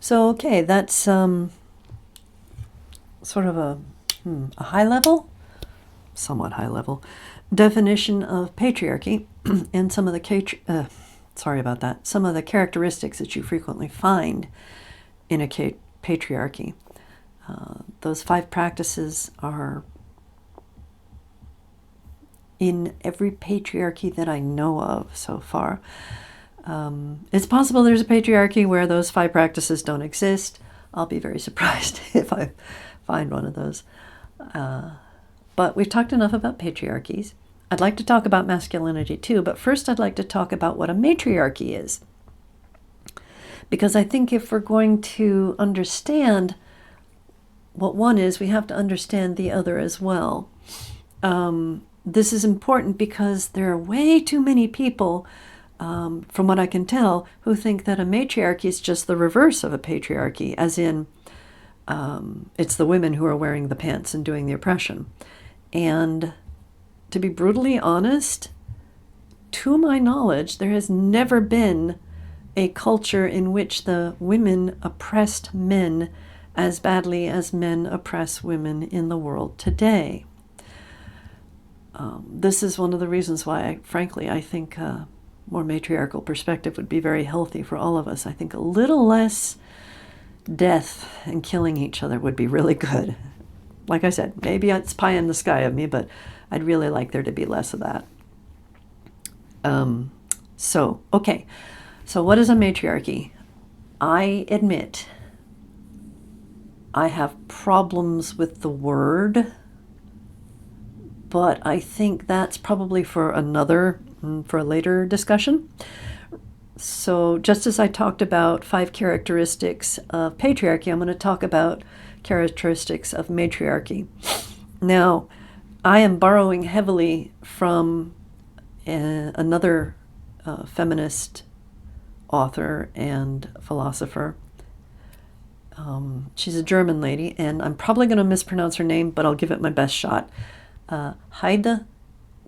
So, okay, that's sort of a high level, somewhat high level definition of patriarchy and some of the sorry about that, some of the characteristics that you frequently find in a patriarchy. Those 5 practices are in every patriarchy that I know of so far. It's possible there's a patriarchy where those 5 practices don't exist. I'll be very surprised if I find one of those. But we've talked enough about patriarchies. I'd like to talk about masculinity too, but first I'd like to talk about what a matriarchy is. Because I think if we're going to understand what one is, we have to understand the other as well. This is important because there are way too many people, from what I can tell, who think that a matriarchy is just the reverse of a patriarchy, as in it's the women who are wearing the pants and doing the oppression. And to be brutally honest, to my knowledge, there has never been a culture in which the women oppressed men as badly as men oppress women in the world today. This is one of the reasons why, frankly, I think a more matriarchal perspective would be very healthy for all of us. I think a little less death and killing each other would be really good. Like I said, maybe it's pie in the sky of me, but I'd really like there to be less of that. Okay. So what is a matriarchy? I admit I have problems with the word, but I think that's probably for a later discussion. So just as I talked about 5 characteristics of patriarchy, I'm going to talk about characteristics of matriarchy. Now, I am borrowing heavily from another feminist author and philosopher. She's a German lady, and I'm probably going to mispronounce her name, but I'll give it my best shot. Heide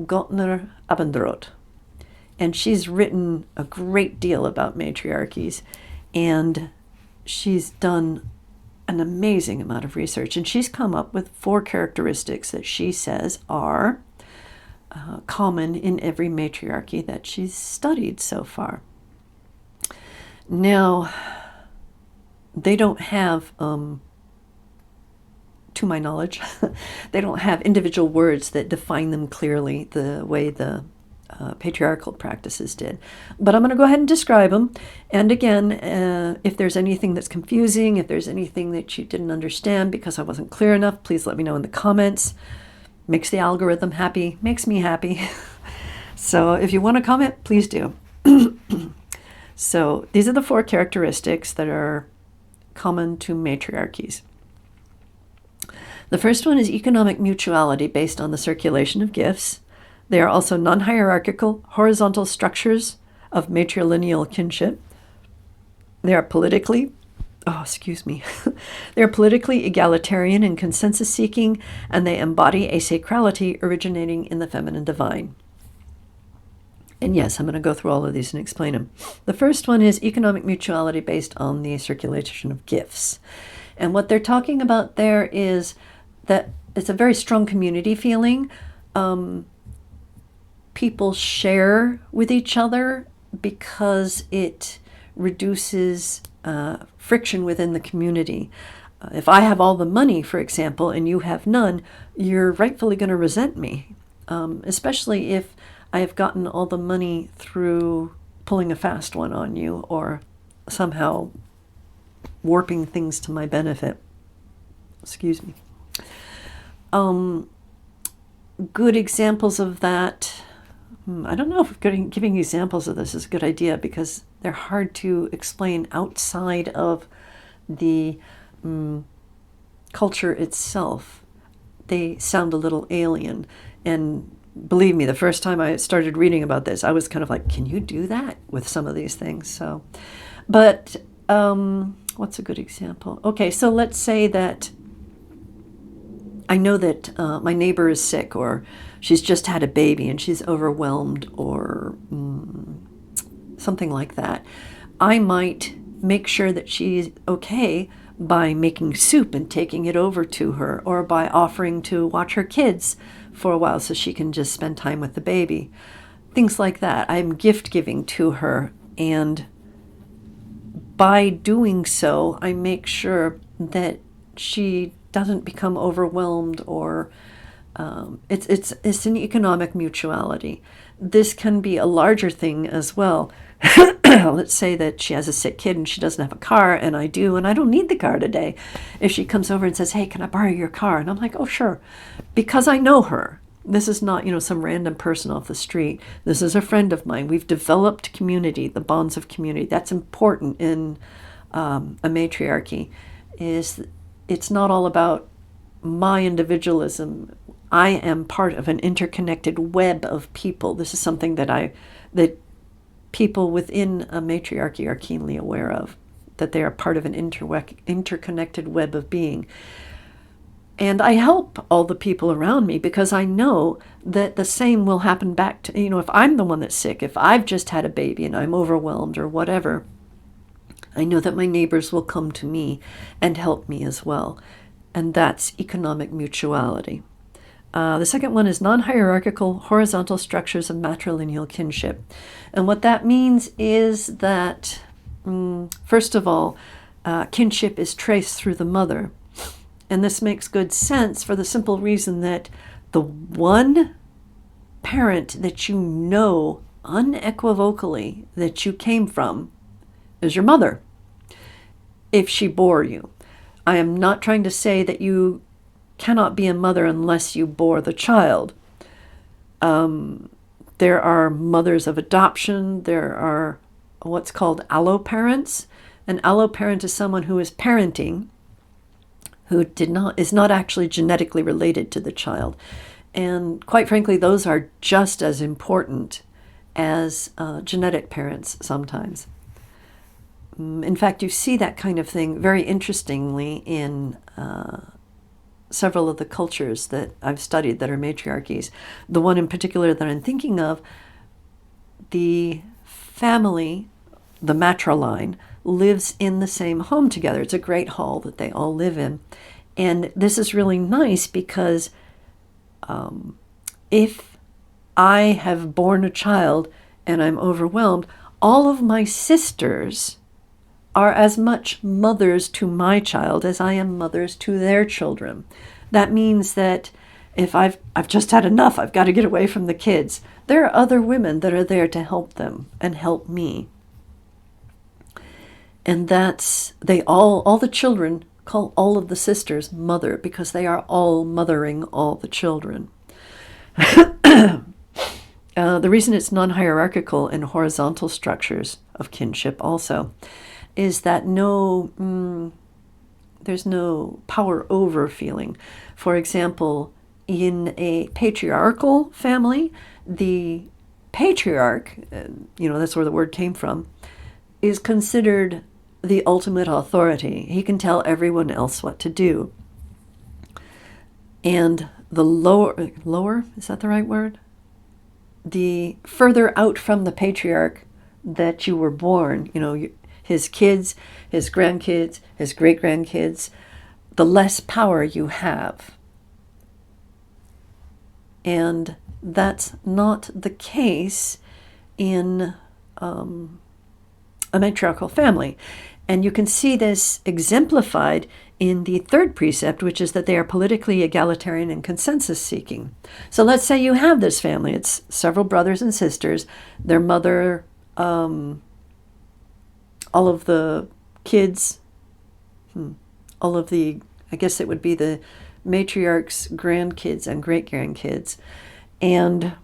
Gottner Abendroth. And she's written a great deal about matriarchies, and she's done an amazing amount of research. And she's come up with 4 characteristics that she says are common in every matriarchy that she's studied so far. Now, they don't have, to my knowledge, they don't have individual words that define them clearly the way the patriarchal practices did. But I'm going to go ahead and describe them. And again, if there's anything that's confusing, if there's anything that you didn't understand because I wasn't clear enough, please let me know in the comments. Makes the algorithm happy, makes me happy. So if you want to comment, please do. So these are the 4 characteristics that are common to matriarchies. The first one is economic mutuality based on the circulation of gifts. They are also non-hierarchical, horizontal structures of matrilineal kinship. They are politically egalitarian and consensus-seeking, and they embody a sacrality originating in the feminine divine. And yes, I'm going to go through all of these and explain them. The first one is economic mutuality based on the circulation of gifts. And what they're talking about there is that it's a very strong community feeling. People share with each other because it reduces friction within the community. If I have all the money, for example, and you have none, you're rightfully going to resent me, especially if I have gotten all the money through pulling a fast one on you or somehow warping things to my benefit. Excuse me. Good examples of that. I don't know if giving examples of this is a good idea because they're hard to explain outside of the culture itself. They sound a little alien. And believe me, the first time I started reading about this, I was kind of like, can you do that with some of these things? So, but what's a good example? Okay, so let's say that I know that my neighbor is sick, or she's just had a baby and she's overwhelmed, or something like that. I might make sure that she's okay by making soup and taking it over to her, or by offering to watch her kids for a while so she can just spend time with the baby. Things like that. I'm gift giving to her, and by doing so, I make sure that she doesn't become overwhelmed, or it's an economic mutuality. This can be a larger thing as well. Let's say that she has a sick kid and she doesn't have a car, and I do, and I don't need the car today. If she comes over and says, "Hey, can I borrow your car?" And I'm like, "Oh, sure," because I know her. This is not, some random person off the street. This is a friend of mine. We've developed community, the bonds of community. That's important in a matriarchy. It's not all about my individualism. I am part of an interconnected web of people. This is something that people within a matriarchy are keenly aware of, that they are part of an interconnected web of being. And I help all the people around me because I know that the same will happen back to, if I'm the one that's sick, if I've just had a baby and I'm overwhelmed or whatever, I know that my neighbors will come to me and help me as well. And that's economic mutuality. The second one is non-hierarchical horizontal structures of matrilineal kinship. And what that means is that, first of all, kinship is traced through the mother. And this makes good sense for the simple reason that the one parent that you know unequivocally that you came from is your mother, if she bore you. I am not trying to say that you cannot be a mother unless you bore the child. There are mothers of adoption. There are what's called alloparents. An alloparent is someone who is parenting, who is not actually genetically related to the child. And quite frankly, those are just as important as genetic parents sometimes. In fact, you see that kind of thing very interestingly in several of the cultures that I've studied that are matriarchies. The one in particular that I'm thinking of, the family, the matriline, lives in the same home together. It's a great hall that they all live in. And this is really nice because if I have borne a child and I'm overwhelmed, all of my sisters are as much mothers to my child as I am mothers to their children. That means that if I've just had enough, I've got to get away from the kids, there are other women that are there to help them and help me. And all the children call all of the sisters mother because they are all mothering all the children. The reason it's non-hierarchical in horizontal structures of kinship also is that there's no power over feeling. For example, in a patriarchal family, the patriarch, that's where the word came from, is considered the ultimate authority. He can tell everyone else what to do. And the lower, is that the right word? The further out from the patriarch that you were born, his kids, his grandkids, his great-grandkids, the less power you have. And that's not the case in a matriarchal family. And you can see this exemplified in the third precept, which is that they are politically egalitarian and consensus-seeking. So let's say you have this family. It's several brothers and sisters. Their mother, all of the kids, I guess it would be the matriarch's grandkids and great-grandkids. And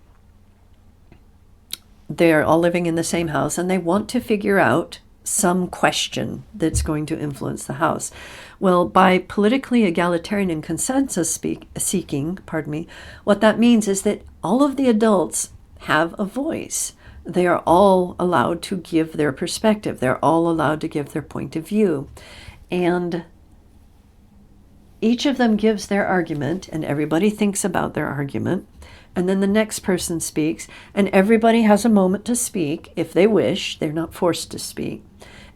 they're all living in the same house, and they want to figure out some question that's going to influence the house. Well, by politically egalitarian and consensus seeking, what that means is that all of the adults have a voice. They are all allowed to give their perspective. They're all allowed to give their point of view. And each of them gives their argument, and everybody thinks about their argument. And then the next person speaks, and everybody has a moment to speak if they wish. They're not forced to speak.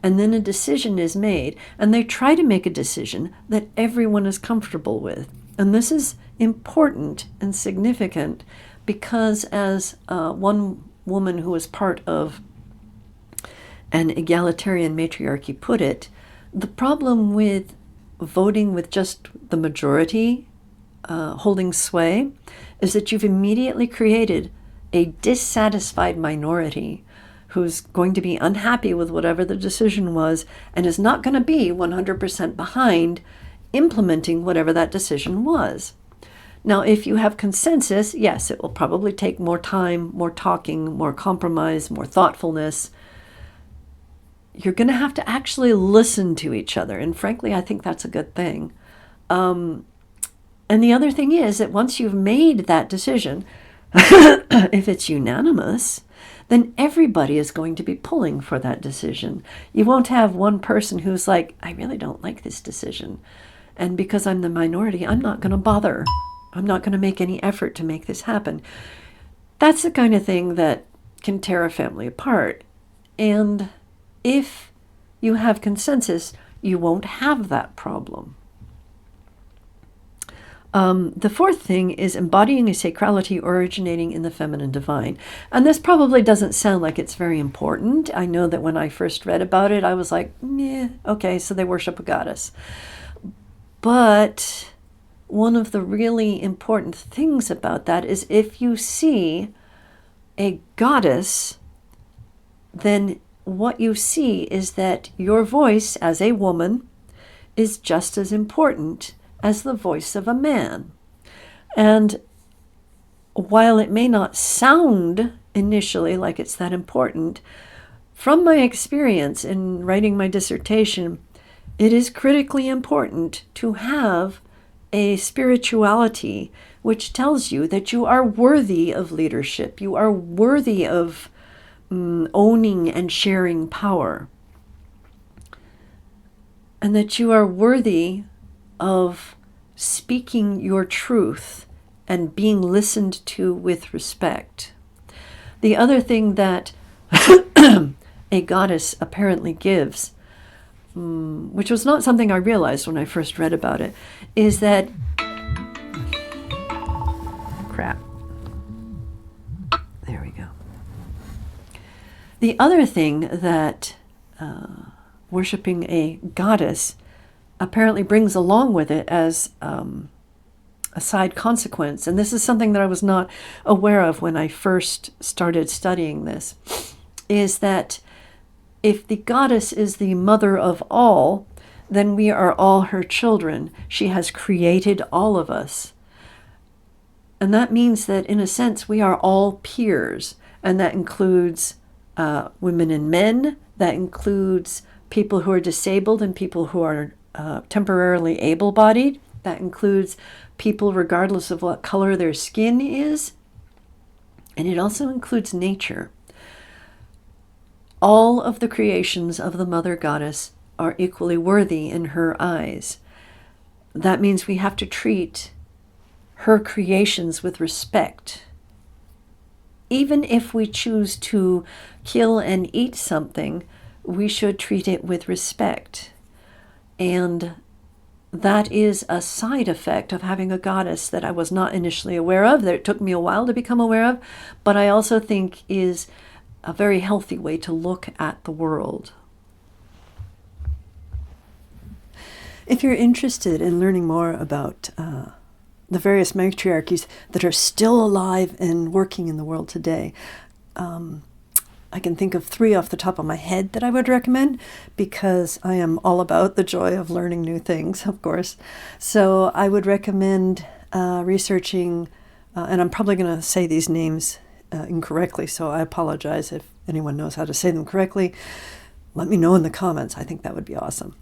and then a decision is made, and they try to make a decision that everyone is comfortable with. And this is important and significant because, as one woman who was part of an egalitarian matriarchy put it, the problem with voting with just the majority holding sway is that you've immediately created a dissatisfied minority who's going to be unhappy with whatever the decision was and is not going to be 100% behind implementing whatever that decision was. Now, if you have consensus, yes, it will probably take more time, more talking, more compromise, more thoughtfulness. You're going to have to actually listen to each other. And frankly, I think that's a good thing. And the other thing is that once you've made that decision, if it's unanimous, then everybody is going to be pulling for that decision. You won't have one person who's like, I really don't like this decision. And because I'm the minority, I'm not going to bother. I'm not going to make any effort to make this happen. That's the kind of thing that can tear a family apart. And if you have consensus, you won't have that problem. The fourth thing is embodying a sacrality originating in the feminine divine. And this probably doesn't sound like it's very important. I know that when I first read about it, I was like, yeah, okay, so they worship a goddess. But one of the really important things about that is if you see a goddess, then what you see is that your voice as a woman is just as important as the voice of a man. And while it may not sound initially like it's that important, from my experience in writing my dissertation, it is critically important to have a spirituality which tells you that you are worthy of leadership, you are worthy of owning and sharing power, and that you are worthy of speaking your truth and being listened to with respect. The other thing that a goddess apparently gives, which was not something I realized when I first read about it, is that There we go. The other thing that worshiping a goddess apparently brings along with it as a side consequence, and this is something that I was not aware of when I first started studying this, is that if the goddess is the mother of all, then we are all her children. She has created all of us. And that means that, in a sense, we are all peers. And that includes women and men. That includes people who are disabled and people who are temporarily able-bodied. That includes people regardless of what color their skin is. And it also includes nature. All of the creations of the Mother Goddess are equally worthy in her eyes. That means we have to treat her creations with respect. Even if we choose to kill and eat something, we should treat it with respect. And that is a side effect of having a goddess that I was not initially aware of, that it took me a while to become aware of, but I also think is a very healthy way to look at the world. If you're interested in learning more about the various matriarchies that are still alive and working in the world today, I can think of 3 off the top of my head that I would recommend, because I am all about the joy of learning new things, of course. So I would recommend researching, and I'm probably going to say these names incorrectly, so I apologize if anyone knows how to say them correctly. Let me know in the comments. I think that would be awesome.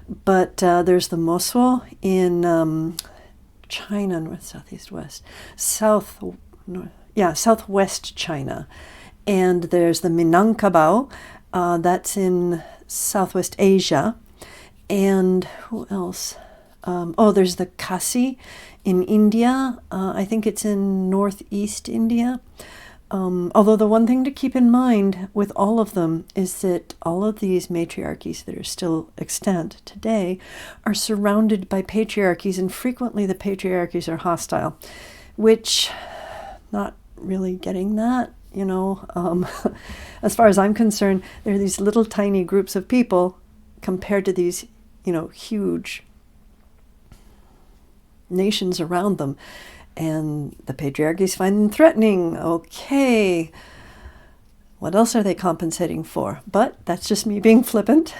But there's the Mosuo in China, north, south, east, west, southwest China. And there's the Minangkabau, that's in Southwest Asia. And who else? There's the Kasi in India. I think it's in Northeast India. Although the one thing to keep in mind with all of them is that all of these matriarchies that are still extant today are surrounded by patriarchies, and frequently the patriarchies are hostile, which, not really getting that, as far as I'm concerned, there are these little tiny groups of people compared to these, huge nations around them. And the patriarchies find them threatening. Okay, what else are they compensating for? But that's just me being flippant.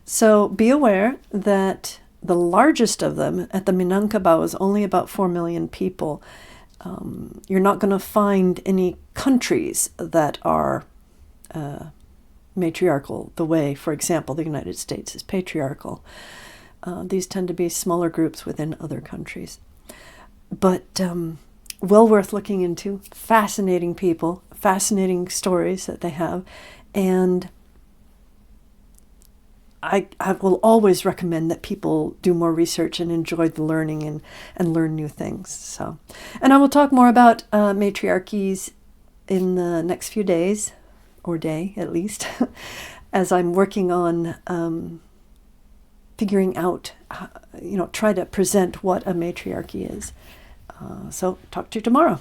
So be aware that the largest of them at the Minangkabau is only about 4 million people. You're not going to find any countries that are matriarchal the way, for example, the United States is patriarchal. These tend to be smaller groups within other countries. But well worth looking into. Fascinating people, fascinating stories that they have. And I will always recommend that people do more research and enjoy the learning and learn new things. So, and I will talk more about matriarchies in the next few days, or day at least, as I'm working on figuring out, try to present what a matriarchy is. So talk to you tomorrow.